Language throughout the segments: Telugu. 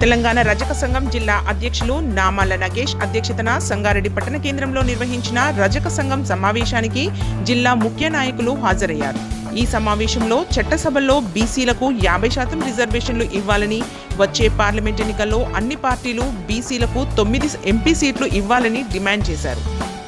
తెలంగాణ రజక సంఘం జిల్లా అధ్యక్షులు నామాల నగేష్ అధ్యక్షతన సంగారెడ్డి పట్టణ కేంద్రంలో నిర్వహించిన రజక సంఘం సమావేశానికి జిల్లా ముఖ్య నాయకులు హాజరయ్యారు. ఈ సమావేశంలో చట్టసభల్లో బీసీలకు 50% రిజర్వేషన్లు ఇవ్వాలని, వచ్చే పార్లమెంట్ ఎన్నికల్లో అన్ని పార్టీలు బీసీలకు 9 ఎంపీ సీట్లు ఇవ్వాలని డిమాండ్ చేశారు.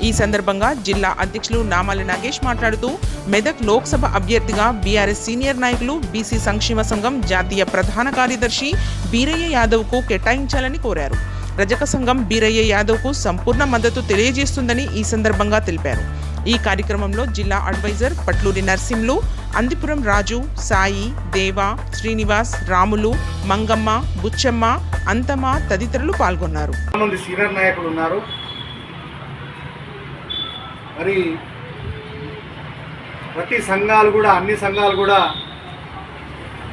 ఈ సందర్భంగా జిల్లా అధ్యక్షులు నామాల నాగేష్ మాట్లాడుతూ మెదక్ లోక్సభ అభ్యర్థిగా బీఆర్ఎస్ సీనియర్ నాయకులు బీసీ సంక్షేమ సంఘం జాతీయ ప్రధాన కార్యదర్శి బీరయ్య యాదవ్కు కేటాయించాలని కోరారు. రజక సంఘం బీరయ్య యాదవ్కు సంపూర్ణ మద్దతు తెలియజేస్తుందని ఈ సందర్భంగా తెలిపారు. ఈ కార్యక్రమంలో జిల్లా అడ్వైజర్ పట్లూరి నర్సింలు, అందిపురం రాజు, సాయి, దేవా, శ్రీనివాస్, రాములు, మంగమ్మ, బుచ్చమ్మ, అంతమ్మ తదితరులు పాల్గొన్నారు. సీనియర్ నాయకులు ఉన్నారు. మరి ప్రతి సంఘాలు కూడా, అన్ని సంఘాలు కూడా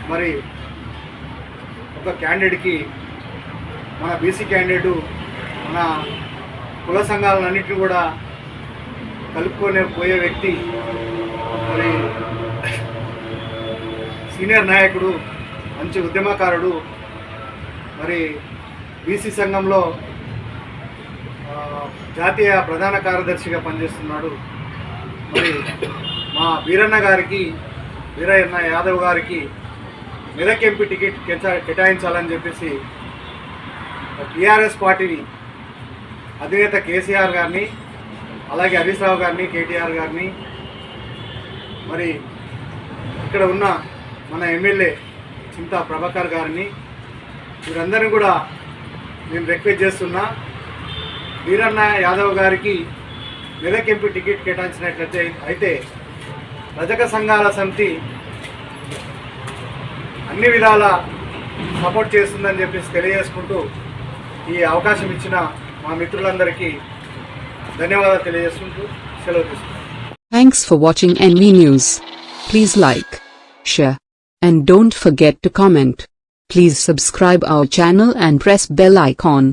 మరి ఒక క్యాండిడేట్కి, మన బీసీ క్యాండిడేటు మన కుల సంఘాలన్నింటినీ కూడా కలుపుకొని పోయే వ్యక్తి, మరి సీనియర్ నాయకుడు, మంచి ఉద్యమకారుడు, మరి బీసీ సంఘంలో జాతీయ ప్రధాన కార్యదర్శిగా పనిచేస్తున్నాడు. మరి మా వీరయ్య యాదవ్ గారికి మెదక్ ఎంపీ టికెట్ కేటాయించాలని చెప్పేసి టీఆర్ఎస్ పార్టీని అధినేత కేసీఆర్ గారిని, అలాగే హరీష్ రావు గారిని, కేటీఆర్ గారిని, మరి ఇక్కడ ఉన్న మన ఎమ్మెల్యే చింతా ప్రభాకర్ గారిని, వీరందరినీ కూడా నేను రిక్వెస్ట్ చేస్తున్నా. వీరన్న యాదవ్ గారికి మెదక్ ఎంపీ టికెట్ కేటాయించినట్లయితే అయితే రజక సంఘాల సమితి అన్ని విధాల సపోర్ట్ చేస్తుందని చెప్పేసి తెలియజేసుకుంటూ ఈ అవకాశం ఇచ్చిన మా మిత్రులందరికీ ధన్యవాదాలు తెలియజేసుకుంటూ సెలవు తీసుకుంటాం. Thanks for watching NV News. Please like, share, and don't forget to comment. Please subscribe our channel and press bell icon.